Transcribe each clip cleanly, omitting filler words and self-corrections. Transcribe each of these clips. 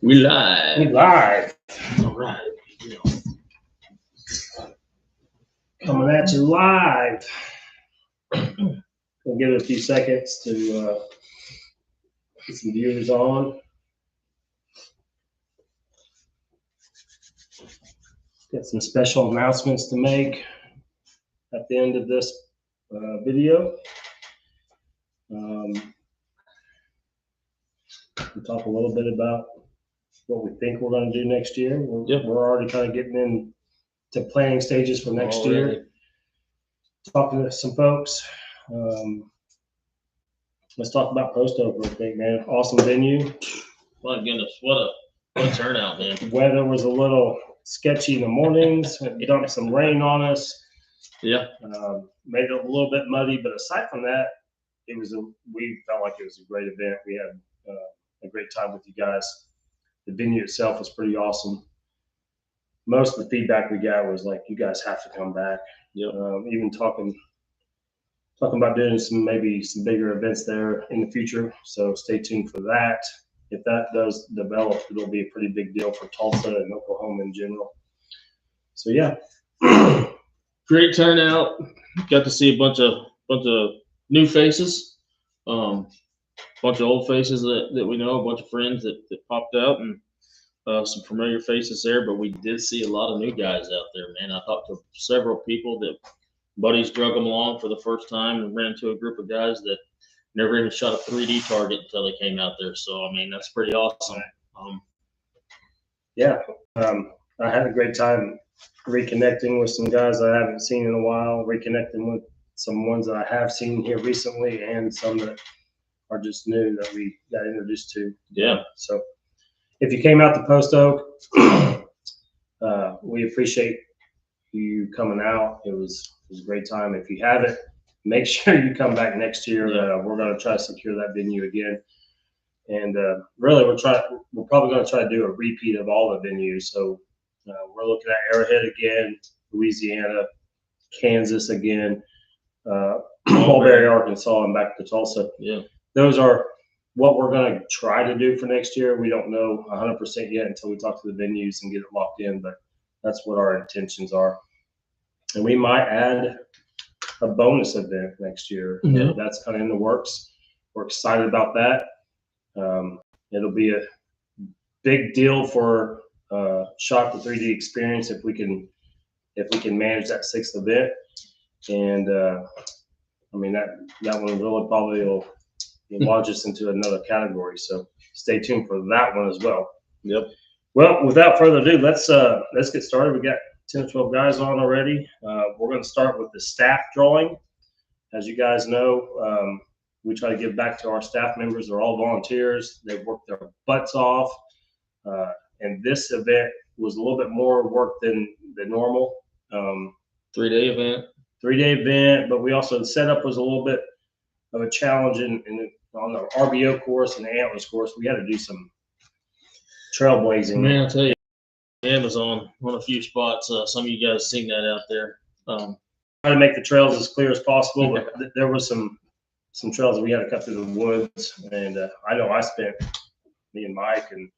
We live. We live. All right. Coming at you live. We'll give it a few seconds to get some viewers on. Got some special announcements to make at the end of this video. We'll talk a little bit about what we think we're going to do next year. We're already kind of getting into planning stages for next year. Talking to some folks. Let's talk about Post Oak real quick, man. Awesome venue. My goodness, what a turnout, man. The weather was a little sketchy in the mornings. It dumped some rain on us. Yeah. Made it a little bit muddy, but aside from that, we felt like it was a great event. We had a great time with you guys. The venue itself was pretty awesome. Most of the feedback we got was like, you guys have to come back. Yep. Even talking about doing maybe some bigger events there in the future. So stay tuned for that. If that does develop, it'll be a pretty big deal for Tulsa and Oklahoma in general. So yeah. Great turnout. Got to see a bunch of new faces, bunch of old faces that we know, a bunch of friends that popped out, and some familiar faces there. But we did see a lot of new guys out there, man. I talked to several people that buddies drug them along for the first time, and ran into a group of guys that never even shot a 3D target until they came out there. So I mean, that's pretty awesome. I had a great time reconnecting with some guys I haven't seen in a while, reconnecting with some ones that I have seen here recently, and some that are just new that we got introduced to. Yeah. So if you came out to Post Oak, we appreciate you coming out. It was a great time. If you haven't, make sure you come back next year. Yeah. We're going to try to secure that venue again. And really, we're probably going to try to do a repeat of all the venues. So we're looking at Arrowhead again, Louisiana, Kansas again, Mulberry, Arkansas, and back to Tulsa. Yeah. Those are what we're going to try to do for next year. We don't know 100% yet until we talk to the venues and get it locked in, but that's what our intentions are. And we might add a bonus event next year. Yeah. That's kind of in the works. We're excited about that. It'll be a big deal for Shot the 3D experience if we can manage that 6th event. And I mean that one really probably will launch us into another category. So stay tuned for that one as well. Yep. Well, without further ado, let's get started. We got 10 or 12 guys on already. We're going to start with the staff drawing. As you guys know, we try to give back to our staff members. They're all volunteers. They've worked their butts off. And this event was a little bit more work than normal. 3-day event. 3-day event, but the setup was a little bit of a challenge on the RBO course and the Antlers course. We had to do some trailblazing. Man, I'll tell you, Amazon on a few spots. Some of you guys seen that out there. Try to make the trails as clear as possible, but there was some trails that we had to cut through the woods, and I know me and Mike and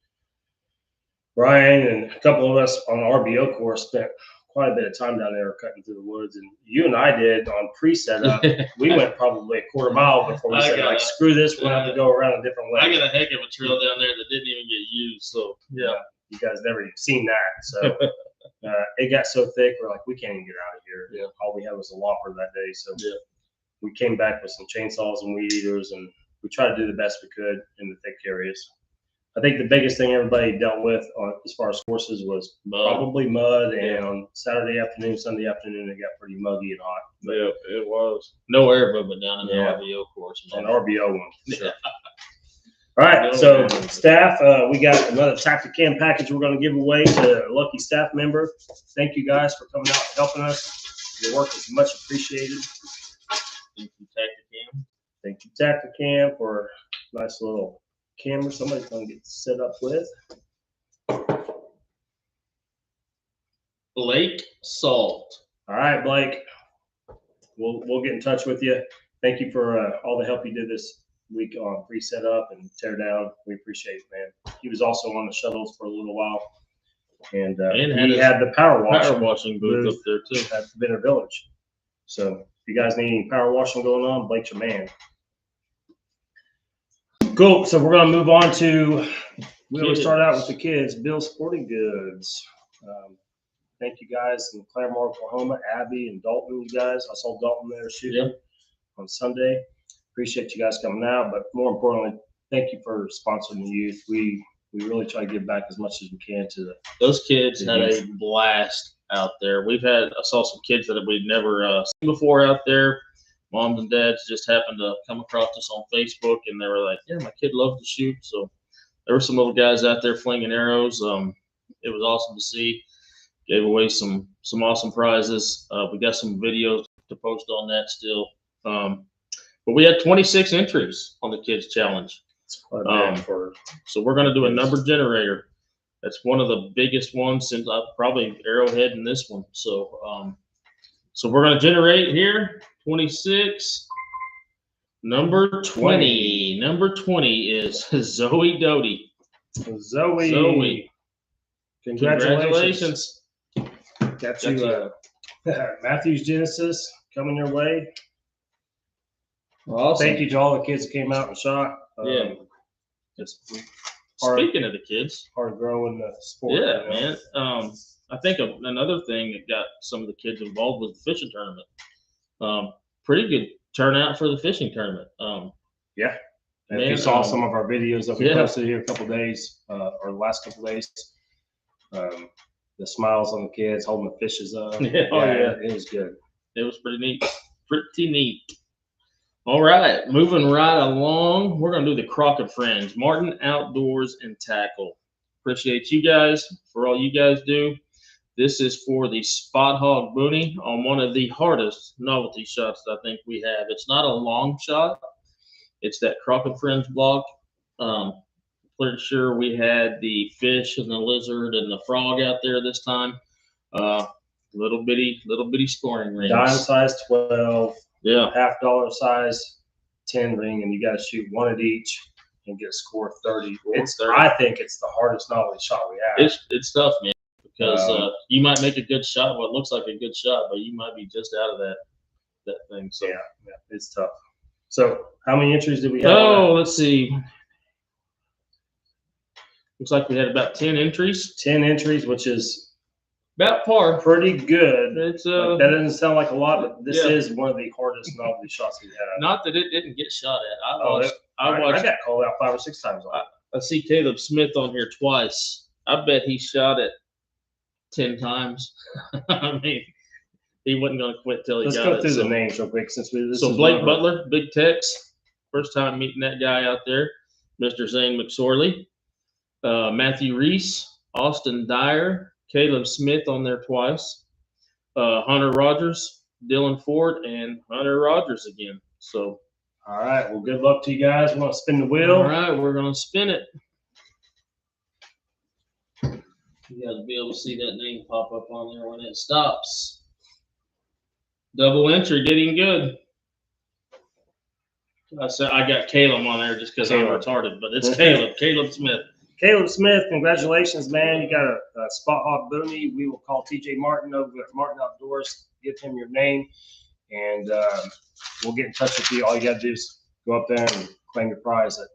Brian and a couple of us on the RBO course spent quite a bit of time down there cutting through the woods, and you and I did on pre-setup. We went probably a quarter mile before we said, like, screw this, we're going to have to go around a different way. I got a heck of a trail down there that didn't even get used. So yeah, you guys never even seen that. So it got so thick, we're like, we can't even get out of here. Yeah. All we had was a lopper that day. So yeah, we came back with some chainsaws and weed eaters, and we tried to do the best we could in the thick areas. I think the biggest thing everybody dealt with as far as courses was probably mud. And on Saturday afternoon, Sunday afternoon, it got pretty muggy and hot. Yeah, it was. No air movement down in the RBO course. On the RBO one, sure. All right, so staff, we got another Tacticam package we're going to give away to a lucky staff member. Thank you guys for coming out and helping us. Your work is much appreciated. Thank you, Tacticam. Thank you, Tacticam, for a nice little camera somebody's going to get set up with. Blake Salt. All right, Blake. we'll get in touch with you. Thank you for all the help you did this week on pre-set up and tear down. We appreciate it, man. He was also on the shuttles for a little while, and he had the power washing booth up there too at Benner Village. So if you guys need any power washing going on, Blake's your man. Cool. So we're gonna move on to. We always start out with the kids. Bill's Sporting Goods. Thank you guys in Claremore, Oklahoma, Abby and Dalton. You guys, I saw Dalton there shooting on Sunday. Appreciate you guys coming out, but more importantly, thank you for sponsoring the youth. We really try to give back as much as we can to those kids. Had a blast out there. I saw some kids that we'd never seen before out there. Moms and dads just happened to come across us on Facebook, and they were like, "Yeah, my kid loves to shoot." So there were some little guys out there flinging arrows. It was awesome to see. Gave away some awesome prizes. We got some videos to post on that still. But we had 26 entries on the kids challenge. So we're going to do a number generator. That's one of the biggest ones since probably Arrowhead in this one. So we're going to generate here 26. Number 20. Number 20 is Zoe Doty. Zoe. Congratulations. Got you Matthew's Genesis coming your way. Awesome. Thank you to all the kids that came out and shot. Speaking of the kids, hard growing the sport. Yeah, man. I think another thing that got some of the kids involved was the fishing tournament. Pretty good turnout for the fishing tournament. Yeah. And if you saw some of our videos that we posted here a couple days, or the last couple days, the smiles on the kids holding the fishes up. It was good. It was pretty neat. Pretty neat. All right, moving right along. We're going to do the Crockett Friends, Martin Outdoors and Tackle. Appreciate you guys for all you guys do. This is for the Spot Hog Boonie on one of the hardest novelty shots that I think we have. It's not a long shot. It's that Crockett Friends block. Pretty sure we had the fish and the lizard and the frog out there this time. Little bitty scoring rings. Dime size 12. Yeah. $50 size 10 ring, and you got to shoot one at each and get a score of 30. I think it's the hardest novelty shot we have. It's tough, man, because you might make a good shot, what looks like a good shot, but you might be just out of that thing. So yeah, it's tough. So how many entries did we have? Oh, let's see. Looks like we had about 10 entries. 10 entries, which is about par. Pretty good. It's that doesn't sound like a lot, but this is one of the hardest novelty shots we have. Not that it didn't get shot at. I got called out 5 or 6 times. I see Caleb Smith on here twice. I bet he shot it 10 times. I mean, he wasn't going to quit till he got it. Let's go through the names real quick since we. So Blake Butler, Big Tex, first time meeting that guy out there. Mr. Zane McSorley, Matthew Reese, Austin Dyer. Caleb Smith on there twice, Hunter Rogers, Dylan Ford, and Hunter Rogers again. So, all right. Well, good luck to you guys. We're going to spin the wheel. All right. We're going to spin it. You got to be able to see that name pop up on there when it stops. Double entry, getting good. I got Caleb on there just because I'm retarded, but it's Caleb Smith. Caleb Smith, congratulations, man. You got a Spot Hog Boonie. We will call TJ Martin over at Martin Outdoors, give him your name, and we'll get in touch with you. All you got to do is go up there and claim your prize at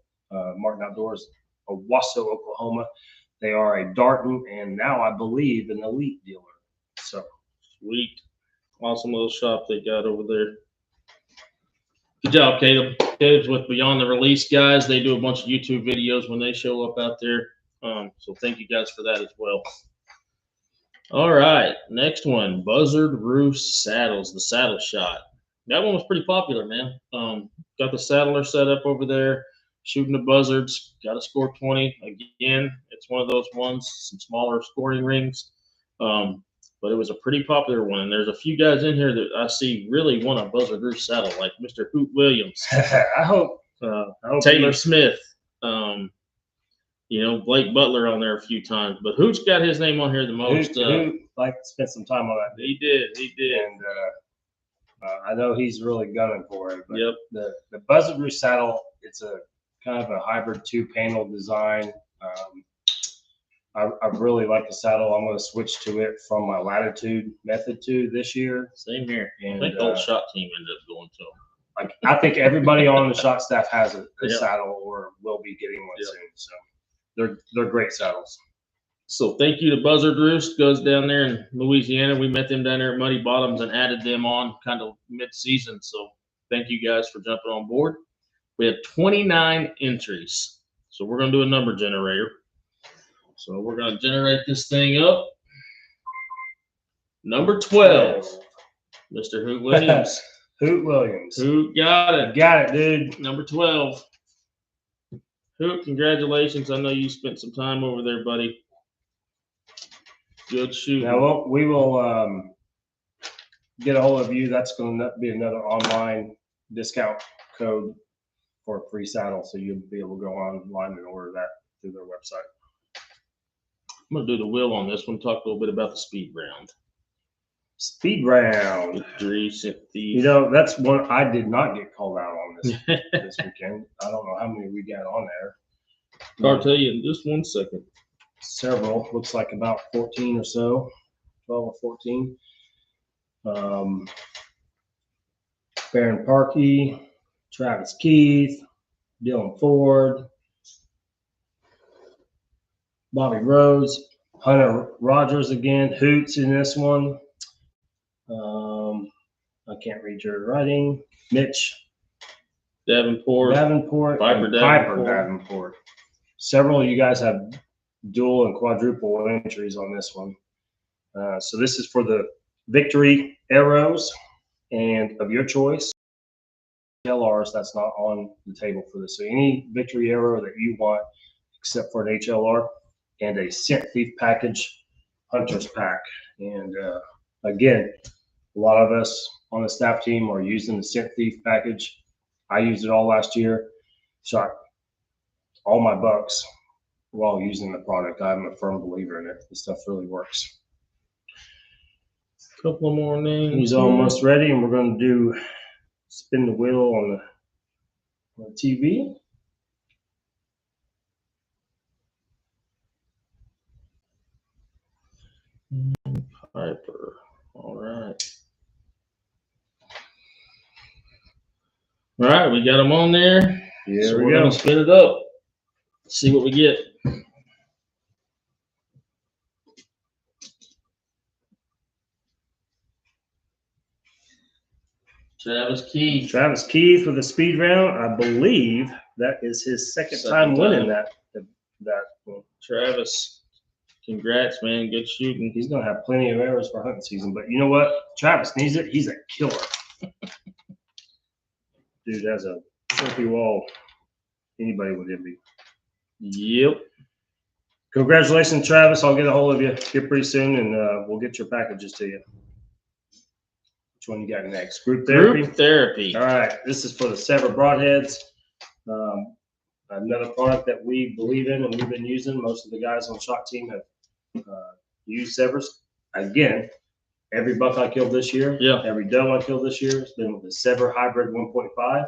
Martin Outdoors, Owasso, Oklahoma. They are a Darton and now, I believe, an Elite dealer. So sweet. Awesome little shop they got over there. Good job, Caleb. Caleb's with Beyond the Release guys. They do a bunch of YouTube videos when they show up out there. So thank you guys for that as well. All right, next one, Buzzard Roost Saddles, the saddle shot. That one was pretty popular, man. Got the saddler set up over there, shooting the buzzards. Got a score 20. Again, it's one of those ones, some smaller scoring rings. But it was a pretty popular one. And there's a few guys in here that I see really want a Buzzard Roost saddle, like Mr. Hoot Williams. I hope Taylor Smith. Blake Butler on there a few times. But Hoot's got his name on here the most. Hoot like to spend some time on that. He did. And I know he's really gunning for it. But Yep. The Buzzard Roost saddle, it's a kind of a hybrid 2-panel design. I really like the saddle. I'm going to switch to it from my Latitude Method 2 this year. Same here. And, I think the whole shot team ended up going to them. Like, I think everybody on the shot staff has a Yep. saddle or will be getting one Yep. soon. So they're great saddles. So thank you to Buzzard Roost. Goes down there in Louisiana. We met them down there at Muddy Bottoms and added them on kind of mid-season. So thank you guys for jumping on board. We have 29 entries. So we're going to do a number generator. So we're going to generate this thing up. Number 12, Mr. Hoot Williams. Hoot Williams. Hoot got it. Got it, dude. Number 12. Hoot, congratulations. I know you spent some time over there, buddy. Good shooting. Now we will get a hold of you. That's going to be another online discount code for a free saddle, so you'll be able to go online and order that through their website. I'm going to do the wheel on this one, talk a little bit about the speed round. Speed round. Victory, Thief. You know, that's one I did not get called out on this weekend. I don't know how many we got on there. I'll tell you in just 1 second. Several. Looks like about 14 or so. 12 or 14. Baron Parkey, Travis Keith, Dylan Ford, Bobby Rose, Hunter Rogers again, Hoots in this one. I can't read your writing. Mitch Davenport. Piper Piper Davenport. Several of you guys have dual and quadruple entries on this one. So this is for the Victory arrows and of your choice. HLRs, that's not on the table for this. So any Victory arrow that you want, except for an HLR, and a Scent Thief package, Hunter's pack. And again, a lot of us on the staff team are using the Scent Thief package. I used it all last year. Shot all my bucks while using the product. I'm a firm believer in it. This stuff really works. Couple more names. He's almost ready, and we're going to do spin the wheel on the TV. Piper. All right. All right, we got them on there. Yeah, So we we're go. going to spin it up. See what we get. Travis Keith. Travis Keith with a speed round. I believe that is his second time winning that one. Travis, congrats, man. Good shooting. He's going to have plenty of arrows for hunting season. But you know what? Travis needs it. He's a killer. Dude has a trophy wall anybody would envy. Yep. Congratulations, Travis. I'll get a hold of you here pretty soon, and we'll get your packages to you. Which one you got next? Group therapy? Group therapy. All right. This is for the Sever broadheads. Another product that we believe in and we've been using. Most of the guys on the shot team have used Severs. Again, every buck I killed this year, Yeah. every doe I killed this year has been with the Sever Hybrid 1.5.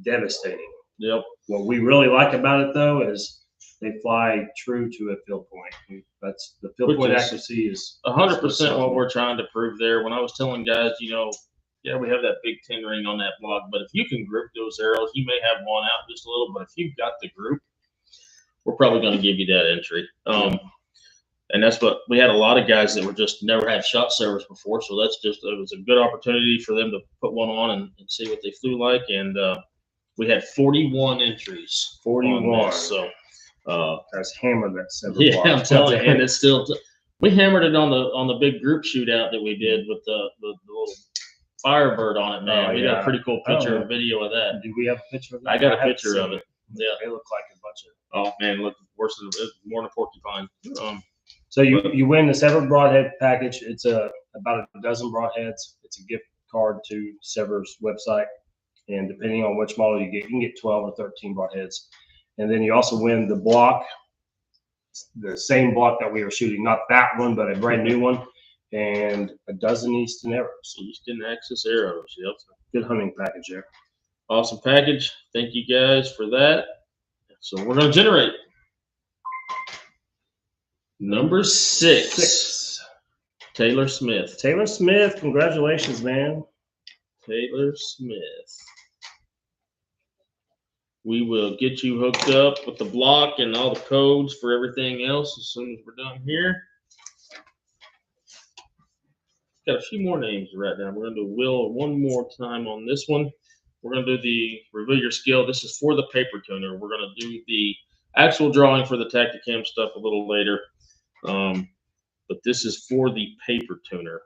Devastating. Yep. What we really like about it, though, is they fly true to a field point. That's the field Which point is accuracy is 100% what we're trying to prove there. When I was telling guys, you know, yeah, we have that big 10 ring on that block, but if you can group those arrows, you may have one out just a little, but if you've got the group, we're probably going to give you that entry. And that's what we had a lot of guys that were just never had shot servers before. So that's just, it was a good opportunity for them to put one on and see what they flew like. And we had 41 entries. 41. So That's hammered that Sever yeah, block. I'm telling you, and it's still, we hammered it on the big group shootout that we did with the little Firebird on it, man. Oh, We got a pretty cool picture and video of that. Do we have a picture of that? I got a haven't picture seen of it. Yeah. They look like a bunch of. Oh man, look worse than more than a porcupine. So you win the Sever broadhead package. It's about a dozen broadheads. It's a gift card to Sever's website, and depending on which model you get, you can get 12 or 13 broadheads. And then you also win the block, the same block that we were shooting, not that one, but a brand new one. and a dozen Easton arrows. Easton Axis arrows. Yep. Good hunting package there. Awesome package. Thank you guys for that. So we're going to generate number six. Taylor Smith. Taylor Smith, congratulations, man. Taylor Smith. We will get you hooked up with the block and all the codes for everything else as soon as we're done here. Got a few more names to write down. We're going to do Will one more time on this one. We're going to do the reveal your skill. This is for the paper tuner. We're going to do the actual drawing for the Tacticam stuff a little later. But this is for the paper tuner.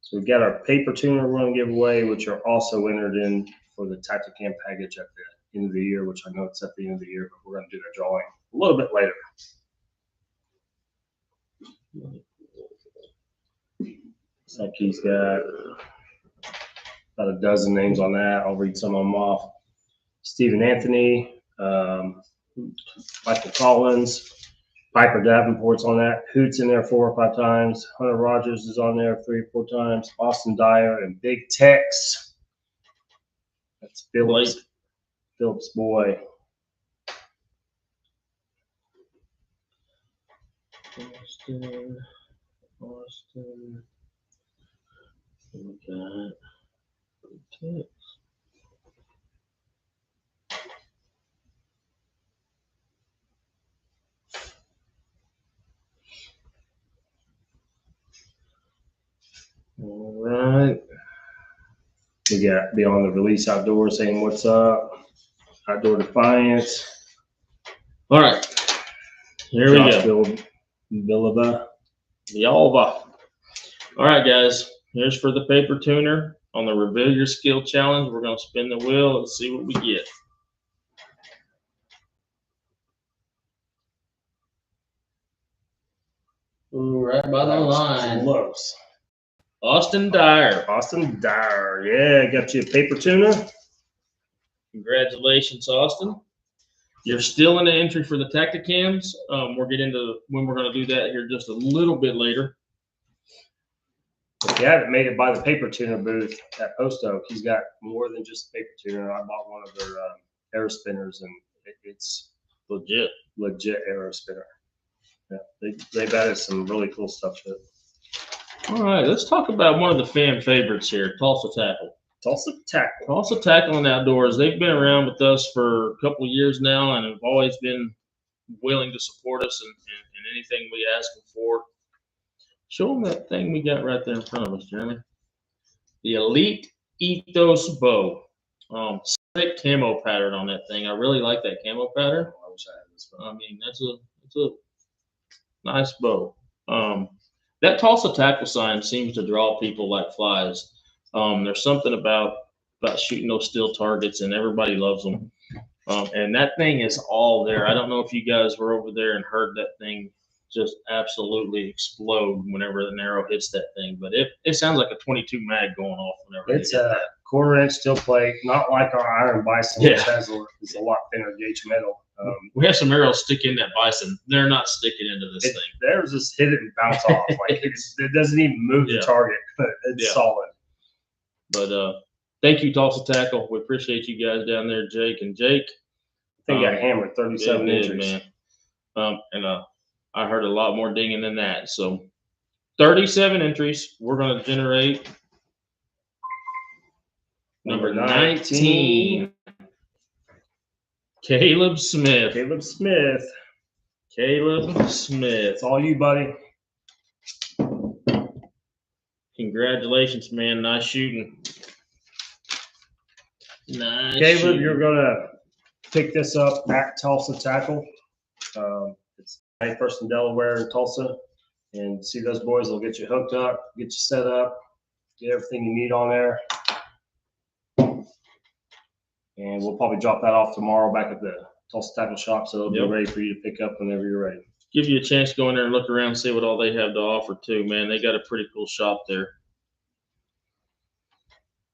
So we've got our paper tuner we're going to give away, which are also entered in for the Tacticam package at the end of the year, which I know it's at the end of the year, but we're going to do the drawing a little bit later. Looks like he's got about a dozen names on that. I'll read some of them off. Stephen Anthony, Michael Collins, Piper Davenport's on that. Hoot's in there 4 or 5 times. Hunter Rogers is on there 3 or 4 times. Austin Dyer and Big Tex. That's Phillips' boy. Austin. We got Tex. All right. We got Beyond the Release Outdoors saying what's up. Outdoor Defiance. All right. Here we go. Villalba. All right, guys. Here's for the paper tuner on the Reveal Your Skill Challenge. We're going to spin the wheel and see what we get. Ooh, right by the line. Close. Austin Dyer. Austin Dyer. Yeah, got you a paper tuner. Congratulations, Austin. You're still in the entry for the Tacticams. We'll get into when we're going to do that here just a little bit later. If you haven't made it by the paper tuner booth at Post Oak, he's got more than just a paper tuner. I bought one of their arrow spinners, and it's legit arrow spinner. Yeah, they've added some really cool stuff to it. All right, let's talk about one of the fan favorites here, Tulsa Tackle. Tulsa Tackle and Outdoors. They've been around with us for a couple of years now and have always been willing to support us in anything we ask them for. Show them that thing we got right there in front of us, Jeremy. The Elite Ethos Bow. Sick camo pattern on that thing. I really like that camo pattern. I wish I had this one. I mean, it's a nice bow. That Tulsa Tackle sign seems to draw people like flies. There's something about shooting those steel targets, and everybody loves them. And that thing is all there. I don't know if you guys were over there and heard that thing just absolutely explode whenever an arrow hits that thing. But it sounds like a 22 mag going off whenever it's a 1/4-inch steel plate, not like our Iron Bison, which has a lot thinner gauge metal. We have some arrows stick in that Bison. They're not sticking into this thing. Theirs just hit it and bounce off. Like it doesn't even move the target, but it's solid. But thank you, Tulsa Tackle. We appreciate you guys down there, Jake and Jake. I think I hammered 37 inches. Man. I heard a lot more dinging than that. So 37 entries. We're going to generate number 19. Caleb Smith. It's all you, buddy. Congratulations, man. Nice shooting. Nice. Caleb, you're going to pick this up at Tulsa Tackle. It's 91st in Delaware in Tulsa. And see those boys will get you hooked up, get you set up, get everything you need on there. And we'll probably drop that off tomorrow back at the Tulsa Tackle Shop, so it'll be ready for you to pick up whenever you're ready. Give you a chance to go in there and look around and see what all they have to offer too, man. They got a pretty cool shop there.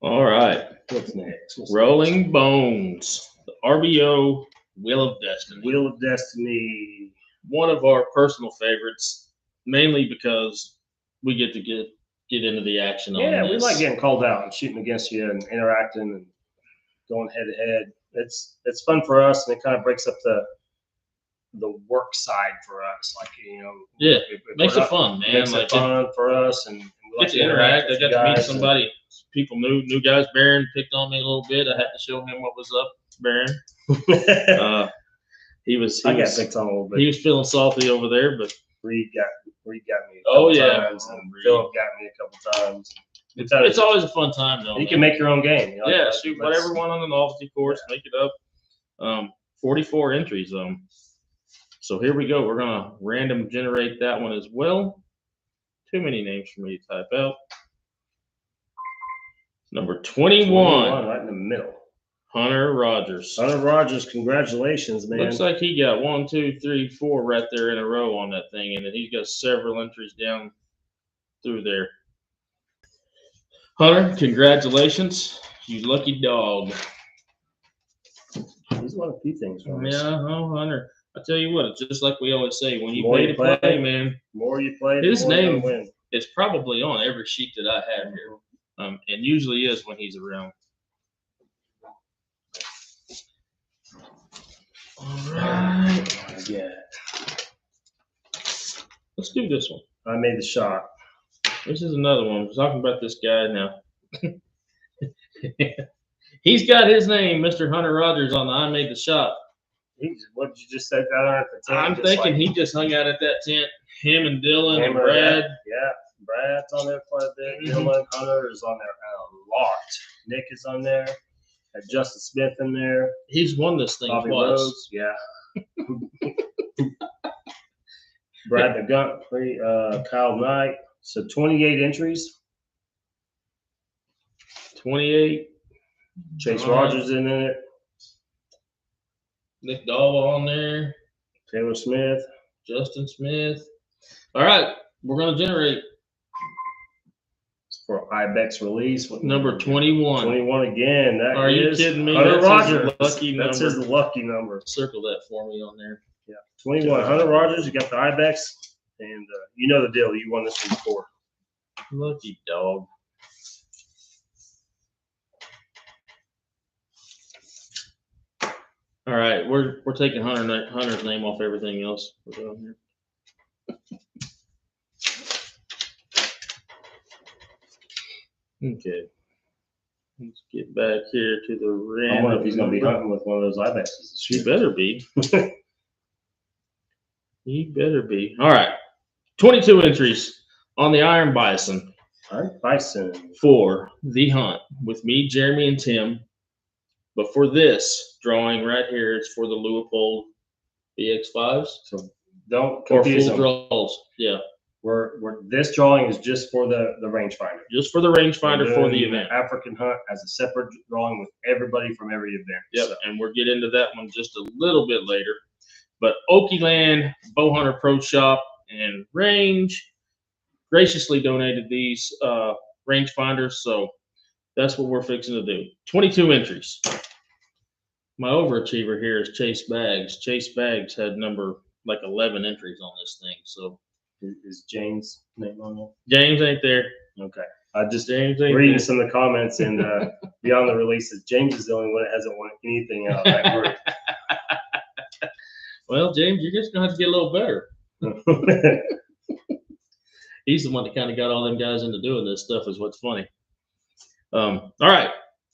All right. What's next? Rolling Bones. The RBO Wheel of Destiny. Wheel of Destiny. One of our personal favorites, mainly because we get to get get into the action on Yeah, we this. like getting called out and shooting against you and interacting and going head to head. It's fun for us, and it kind of breaks up the work side for us. Like, you know, Yeah, if makes we're it fun, man. makes like it fun for us, and we get like to interact. I with got you to meet guys, somebody, people new guys. Baron picked on me a little bit. I had to show him what was up, Baron. and He was I got picked on a little bit. he was feeling salty over there, but Reed got me a Oh, couple yeah. times, and Philip got me a couple times. it's always a fun time though. You man. can make your own game. You know, Yeah, like, shoot let's- whatever one on the novelty course, make it up. 44 entries. So here we go. We're gonna random generate that one as well. Too many names for me to type out. Number 21, right in the middle. Hunter Rogers. Hunter Rogers, congratulations, man. Looks like he got 1, 2, 3, 4 right there in a row on that thing, and then he's got several entries down through there. Hunter, congratulations, you lucky dog. He's won a few things for us. Yeah, oh, Hunter. I tell you what, it's just like we always say, when you More pay you to play, play, man, The more you play, His the more you're name- gonna win. it's probably on every sheet that I have here, and usually is when he's around. All right, Yeah. let's do this one. I made the shot. This is another one. We're talking about this guy now. He's got his name, Mr. Hunter Rogers, on the I Made the Shot. What did you just say that on at the tent? I'm Just thinking like he just hung out at that tent. Him and Dylan and Hammer, Brad. Yeah, Brad's on there quite a bit. Mhm. Dylan Hunter is on there a lot. Nick is on there. Got Justin Smith in there. He's won this thing Bobby twice. Rhodes. Yeah. Brad Montgomery, Kyle Knight. So 28 entries. 28. Chase Uh-huh. Rogers in it. Nick Dahl on there. Taylor Smith. Justin Smith. All right, we're gonna generate For Ibex release. What number 21. 21 again. That Are you is kidding me? Hunter That's his Rogers. lucky That's number. his lucky number. Circle that for me on there. Yeah. 21. Hunter Rogers. You got the Ibex. And you know the deal. You won this one before. Lucky dog. All right, we're taking Hunter's name off everything else we're doing here. Okay. Let's get back here to the random. I wonder if he's going to be number. hunting with one of those Ibexes this He year. better be. He better be. All right. 22 entries on the Iron Bison All right, Bison. for the hunt with me, Jeremy, and Tim. But for this drawing right here, it's for the Leupold BX5s So don't or confuse full them. draws. Yeah, We're this drawing is just for the rangefinder. just for the rangefinder We're for the doing event. African hunt as a separate drawing with everybody from every event. Yep, So, and we'll get into that one just a little bit later. But Oakeyland Bowhunter Pro Shop and Range graciously donated these rangefinders, so that's what we're fixing to do. 22 entries. My overachiever here is Chase Baggs. Chase Baggs had number like 11 entries on this thing, so is James' name on there? James ain't there. Okay. I just James ain't reading there. some of the comments and beyond the releases, James is the only one that hasn't won anything out of that group. Well, James, you're just gonna have to get a little better. He's the one that kind of got all them guys into doing this stuff, is what's funny. All right,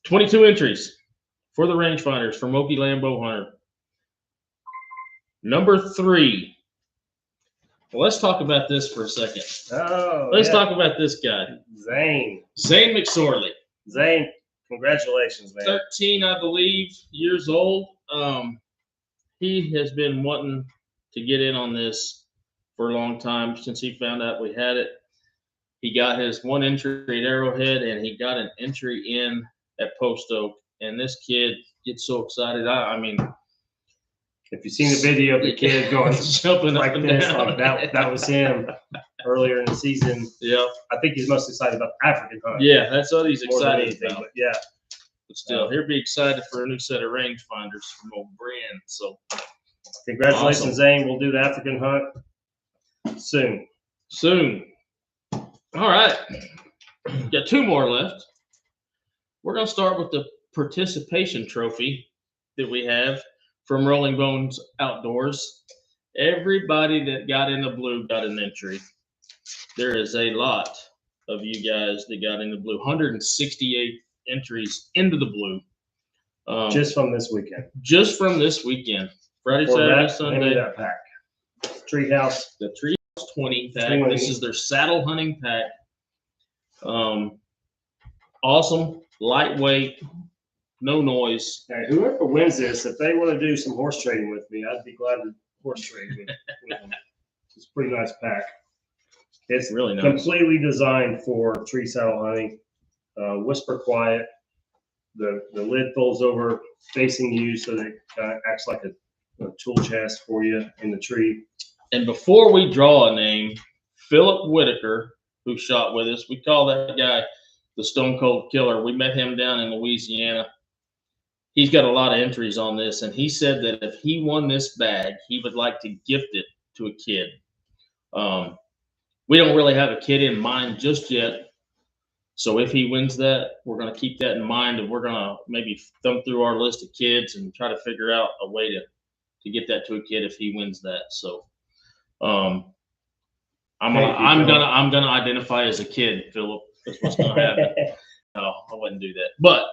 22 entries for the rangefinders from Oakeyland Bowhunter. Number 3. Well, let's talk about this for a second. Oh, Let's yeah. talk about this guy, Zane. Zane McSorley. Zane, congratulations, man. 13, I believe, years old. He has been wanting to get in on this for a long time since he found out we had it. He got his 1 entry at Arrowhead, and he got an entry in at Post Oak. And this kid gets so excited. I mean, If you've seen the video of the kid going jumping like up and this, down. like that was him earlier in the season. Yeah, I think he's most excited about the African hunt. yeah, that's what he's more than excited anything, about. but yeah. But still, he'll be excited for a new set of rangefinders from old Brand. So Congratulations, Awesome. Zane. We'll do the African hunt soon. soon. All right. Got two more left. We're going to start with the participation trophy that we have from Rolling Bones Outdoors. Everybody that got in the blue got an entry. There is a lot of you guys that got in the blue. 168 entries into the blue. Just from this weekend. Just from this weekend. Friday, For Saturday, that, Sunday. that pack. Treehouse. The Treehouse 20 pack. 20. This is their saddle hunting pack. Awesome, lightweight, no noise. Hey, whoever wins this, if they want to do some horse trading with me, I'd be glad to horse trade with them. It's a pretty nice pack. It's Really nice. Completely designed for tree saddle hunting. Whisper quiet. The lid folds over facing you, so that it kind of acts like a tool chest for you in the tree. And before we draw a name, Philip Whitaker, who shot with us, we call that guy the Stone Cold Killer. We met him down in Louisiana. He's got a lot of entries on this, and he said that if he won this bag, he would like to gift it to a kid. We don't really have a kid in mind just yet. So if he wins that, we're going to keep that in mind, and we're going to maybe thumb through our list of kids and try to figure out a way to get that to a kid if he wins that. So I'm gonna identify as a kid, Philip. That's what's gonna happen. No, I wouldn't do that. But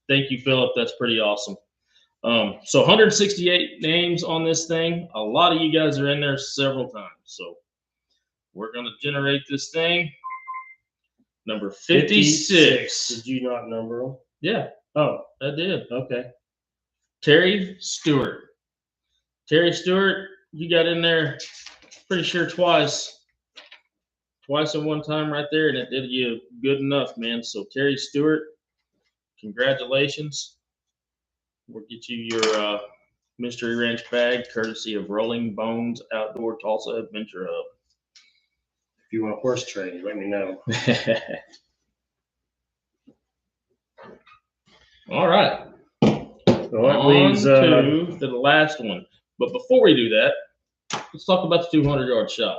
thank you, Philip. That's pretty awesome. So 168 names on this thing. A lot of you guys are in there several times. So we're gonna generate this thing. Number 56. Did you not number them? Yeah. Oh, I did. okay. Terry Stewart. Terry Stewart, you got in there pretty sure twice at one time right there, and it did you good enough, man. So Terry Stewart, congratulations. We'll get you your Mystery Ranch bag courtesy of Rolling Bones Outdoor Tulsa Adventure Hub. If you want a horse trade, let me know. All right. So that On leaves to the last one. But before we do that, let's talk about the 200-yard shot.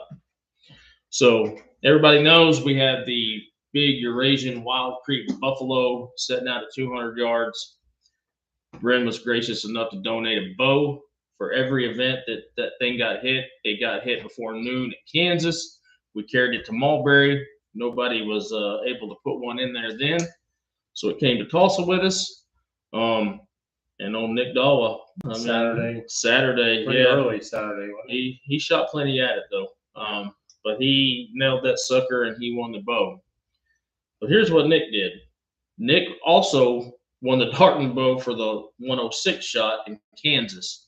So everybody knows we have the big Eurasian Wild Creek Buffalo setting out at 200 yards. Bryn was gracious enough to donate a bow for every event that thing got hit. It got hit before noon at Kansas. We carried it to Mulberry. Nobody was able to put one in there then. So it came to Tulsa with us. And old Nick Dawa. Saturday. Pretty early Saturday. He shot plenty at it though. But he nailed that sucker and he won the bow. But here's what Nick did. Nick also won the tartan bow for the 106 shot in Kansas.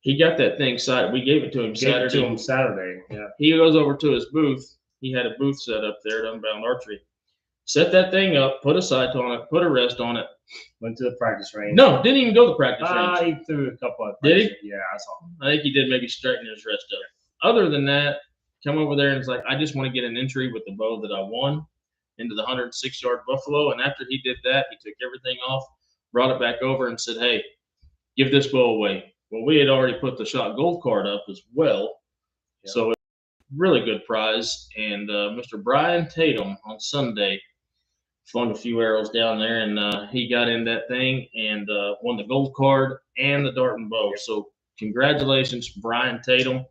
He got that thing sighted. We gave it to him Saturday. Yeah. He goes over to his booth. He had a booth set up there at Unbound Archery. Set that thing up, put a sight on it, put a rest on it. Went to the practice range. No, didn't even go to the practice range. He threw a couple of. Did he? Yeah, I saw him. I think he did maybe straighten his wrist up. Other than that, come over there and it's like, I just want to get an entry with the bow that I won into the 106-yard Buffalo. And after he did that, he took everything off, brought it back over and said, hey, give this bow away. Well, we had already put the shot gold card up as well. Yeah. So it's a really good prize. And Mr. Brian Tatum on Sunday flung a few arrows down there, and he got in that thing and won the gold card and the dart and bow. So congratulations, Brian Tatum.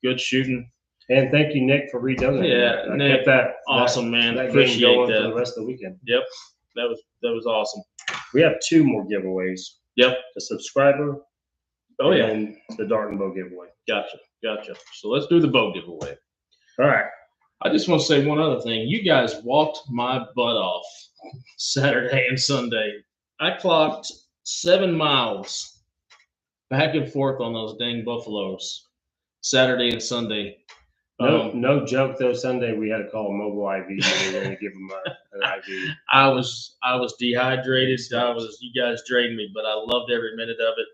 Good shooting. And thank you, Nick, for redonating. Yeah, Nick, that awesome, man. That appreciate going that for the rest of the weekend. Yep, that was awesome. We have two more giveaways. Yep, the subscriber. Oh yeah, and the dart and bow giveaway. Gotcha. So let's do the bow giveaway. All right. I just want to say one other thing. You guys walked my butt off Saturday and Sunday. I clocked 7 miles back and forth on those dang buffaloes Saturday and Sunday. No joke though. Sunday we had to call a mobile IV. We were going to give them an IV. I was dehydrated. You guys drained me, but I loved every minute of it.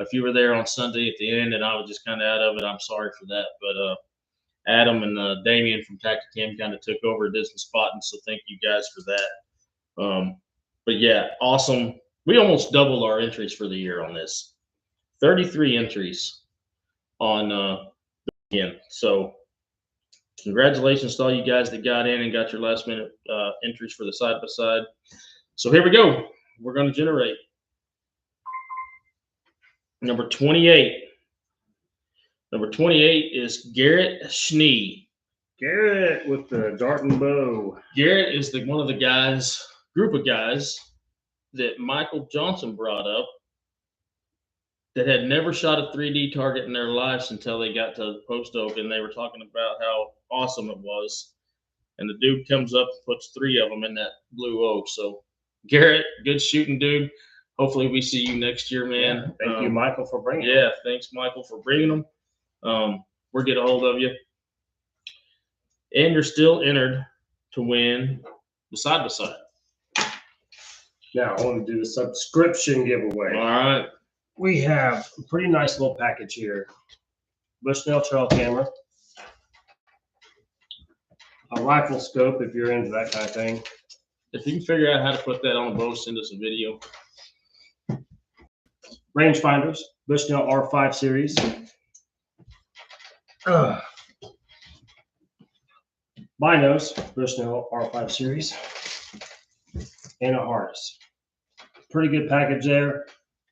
If you were there on Sunday at the end and I was just kind of out of it, I'm sorry for that. But Adam and Damien from Tacticam kind of took over, did some spotting, so thank you guys for that. But yeah, awesome. We almost doubled our entries for the year on this. 33 entries on the weekend. So congratulations to all you guys that got in and got your last minute entries for the side by side. So here we go. We're going to generate number 28. Number 28 is Garrett Schnee. Garrett with the dart and bow. Garrett is one of the group of guys that Michael Johnson brought up that had never shot a 3D target in their lives until they got to Post Oak, and they were talking about how awesome it was. And the dude comes up and puts 3 of them in that blue oak. So Garrett, good shooting, dude. Hopefully we see you next year, man. Thank you, Michael, for bringing them. Yeah, thanks, Michael, for bringing them. We'll get a hold of you. And you're still entered to win the side-by-side. Now, I want to do the subscription giveaway. All right. We have a pretty nice little package here. Bushnell trail camera. A rifle scope, if you're into that kind of thing. If you can figure out how to put that on a bow, send us a video. Rangefinders, Bushnell R5 series. Binos, Bushnell R5 series. And a harness. Pretty good package there.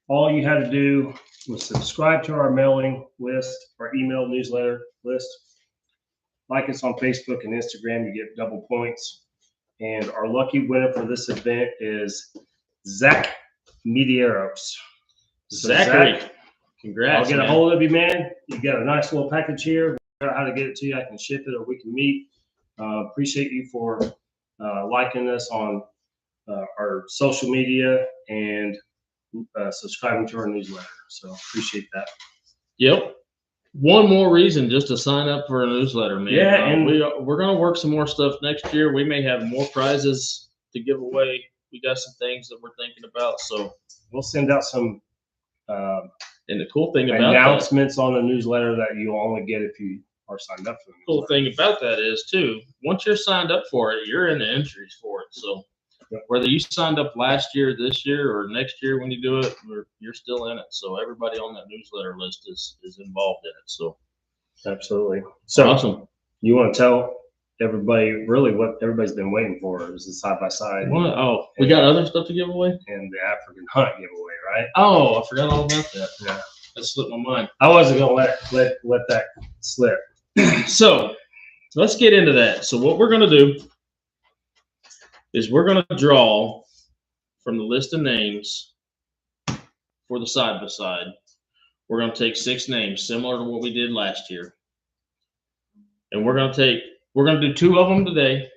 All you had to do was subscribe to our mailing list, our email newsletter list. Like us on Facebook and Instagram, you get double points. And our lucky winner for this event is Zach Medeiros. Zachary, Zach, congrats. I'll get a hold of you, man. You got a nice little package here. Figure out how to get it to you. I can ship it or we can meet. Appreciate you for liking us on our social media and subscribing to our newsletter. So appreciate that. Yep. One more reason just to sign up for a newsletter, man. Yeah, and we're going to work some more stuff next year. We may have more prizes to give away. We got some things that we're thinking about. So we'll send out some and the cool thing about announcements on the newsletter that you only get if you are signed up for the cool thing about that is too, once you're signed up for it, you're in the entries for it. So whether you signed up last year, this year, or next year when you do it, you're still in it. So everybody on that newsletter list is involved in it. So absolutely. So awesome. You want to tell everybody really what everybody's been waiting for is the side by side. Oh, we got other stuff to give away? And the African hunt giveaway, right? Oh, I forgot all about that. Yeah. That slipped my mind. I wasn't gonna let that slip. So let's get into that. So what we're gonna do is we're going to draw from the list of names for the side-by-side. We're going to take 6 names, similar to what we did last year. And we're going to do 2 of them today,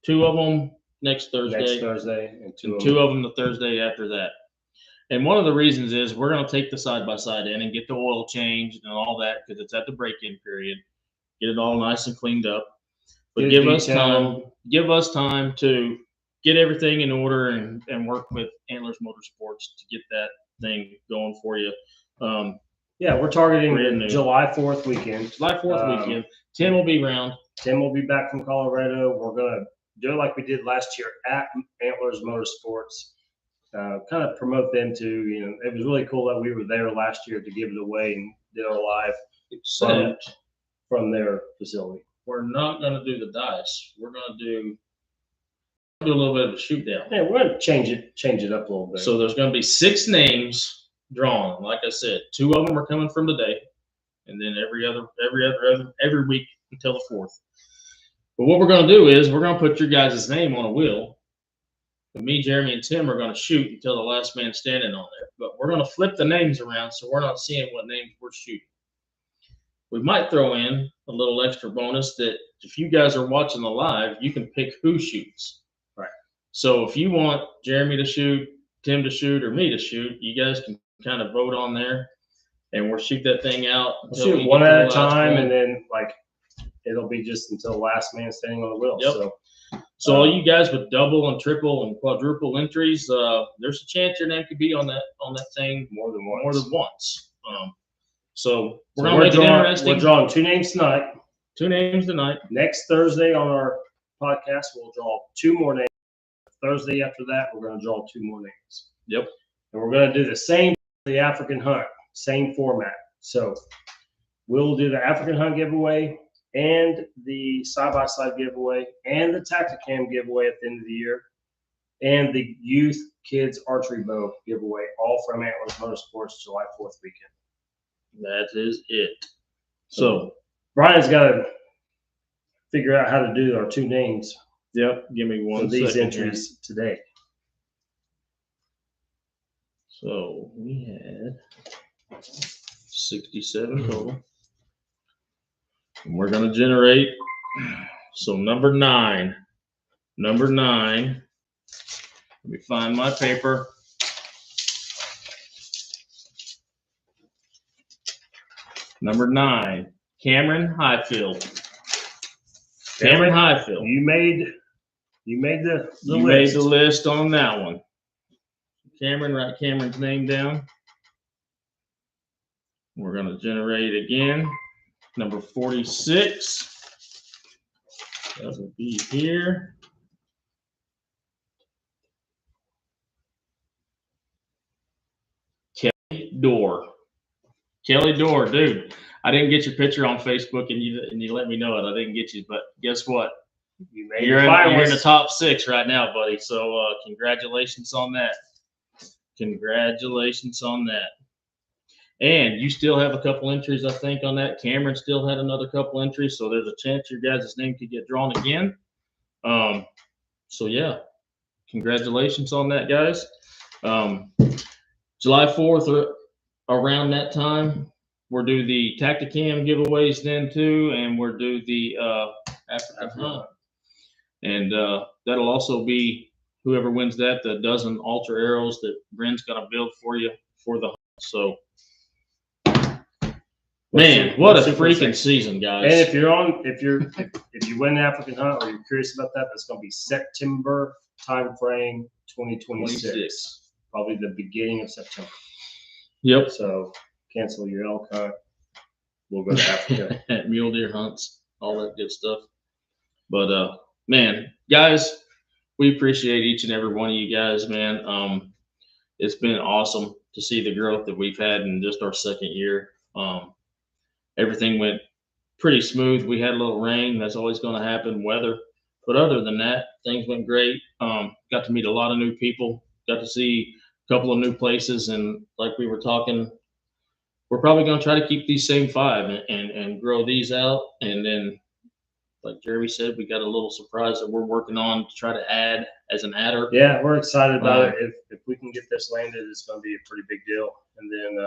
2 of them next Thursday, and 2 of them the Thursday after that. And one of the reasons is we're going to take the side-by-side in and get the oil changed and all that because it's at the break-in period. Get it all nice and cleaned up. But give us time to get everything in order and work with Antlers Motorsports to get that thing going for you. We're targeting the July 4th weekend. July 4th weekend. Tim will be around. Tim will be back from Colorado. We're going to do it like we did last year at Antlers Motorsports. Kind of promote them to, it was really cool that we were there last year to give it away and did our live from their facility. We're not going to do the dice. We're going to do a little bit of a shoot down. Yeah, we're going to change it up a little bit. So there's going to be 6 names drawn. Like I said, 2 of them are coming from today, and then every week until the 4th. But what we're going to do is we're going to put your guys' name on a wheel. And me, Jeremy, and Tim are going to shoot until the last man standing on there. But we're going to flip the names around so we're not seeing what names we're shooting. We might throw in a little extra bonus that if you guys are watching the live, you can pick who shoots. Right. So if you want Jeremy to shoot, Tim to shoot, or me to shoot, you guys can kind of vote on there, and we'll shoot that thing out. We'll shoot one at a time, and then it'll be just until the last man standing on the wheel. Yep. So all you guys with double and triple and quadruple entries, there's a chance your name could be on that thing more than once. So we're going to make it interesting. We're drawing 2 names tonight. 2 names tonight. Next Thursday on our podcast, we'll draw 2 more names. Thursday after that, we're going to draw 2 more names. Yep. And we're going to do the same for the African hunt, same format. So we'll do the African hunt giveaway and the side-by-side giveaway and the Tacticam giveaway at the end of the year and the youth kids archery bow giveaway, all from Antlers Motorsports July 4th weekend. That is it. So Brian's got to figure out how to do our 2 names. Yep. Give me for one these second entries today. So we had 67 total. And we're going to generate. So number 9. Number 9. Let me find my paper. Number 9, Cameron Highfield. Cameron Highfield. You made the You list. made the list on that one. Cameron, write Cameron's name down. We're going to generate again. Number 46. That will be here. Kelly Dorr. Kelly Dorr, dude. I didn't get your picture on Facebook, and you let me know it. I didn't get you, but guess what? You're in the top 6 right now, buddy. So congratulations on that. Congratulations on that. And you still have a couple entries, I think, on that. Cameron still had another couple entries, so there's a chance your guys' name could get drawn again. So yeah, congratulations on that, guys. July 4th, around that time, we're do the Tacticam giveaways then too, and we're do the African Hunt. And that'll also be whoever wins that, the dozen ultra arrows that Bryn's gonna build for you for the hunt. So man, what a freaking season, guys. And if you win the African Hunt or you're curious about that, that's gonna be September timeframe 2026. Probably the beginning of September. Yep. So cancel your elk hunt. We'll go to Africa. Mule deer hunts, all that good stuff. But man, guys, we appreciate each and every one of you guys, man. It's been awesome to see the growth that we've had in just our 2nd year. Everything went pretty smooth. We had a little rain. That's always going to happen, weather. But other than that, things went great. Got to meet a lot of new people. Got to see a couple of new places. And like we were talking, we're probably going to try to keep these same 5 and grow these out. And then, like Jeremy said, we got a little surprise that we're working on to try to add as an adder. Yeah, we're excited about it. If we can get this landed, it's going to be a pretty big deal. And then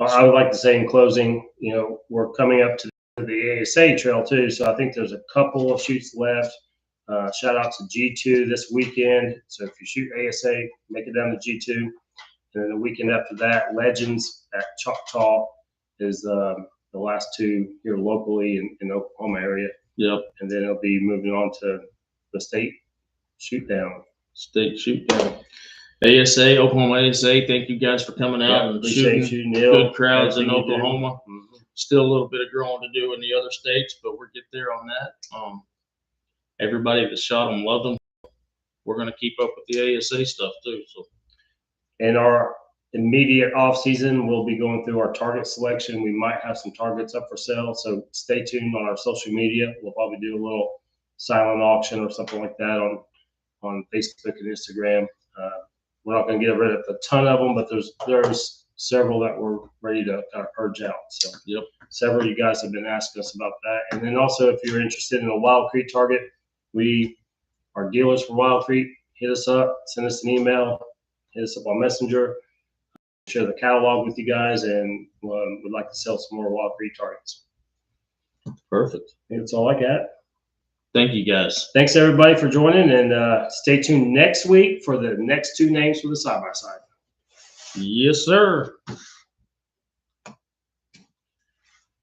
I would like to say in closing, we're coming up to the ASA trail too. So I think there's a couple of shoots left. Shout out to G2 this weekend. So if you shoot ASA, make it down to G2. And then the weekend after that, Legends at Choctaw is the last 2 here locally in the Oklahoma area. Yep. And then it'll be moving on to the state shoot down. ASA, Oklahoma ASA, thank you guys for coming out and shooting good crowds in Oklahoma. Still a little bit of growing to do in the other states, but we'll get there on that. Everybody that shot them loved them. We're going to keep up with the ASA stuff too. So, in our immediate off season, we'll be going through our target selection. We might have some targets up for sale, so stay tuned on our social media. We'll probably do a little silent auction or something like that on Facebook and Instagram. We're not going to get rid of a ton of them, but there's several that we're ready to kind of purge out. So yep. Several of you guys have been asking us about that. And then also, if you're interested in a Wild Creek target, we are dealers for Wild Creek. Hit us up, send us an email, hit us up on Messenger, share the catalog with you guys, and would like to sell some more Wild Creek targets. Perfect. I think that's all I got. Thank you, guys. Thanks, everybody, for joining, and stay tuned next week for the next 2 names for the side-by-side. Yes, sir.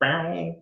Bow.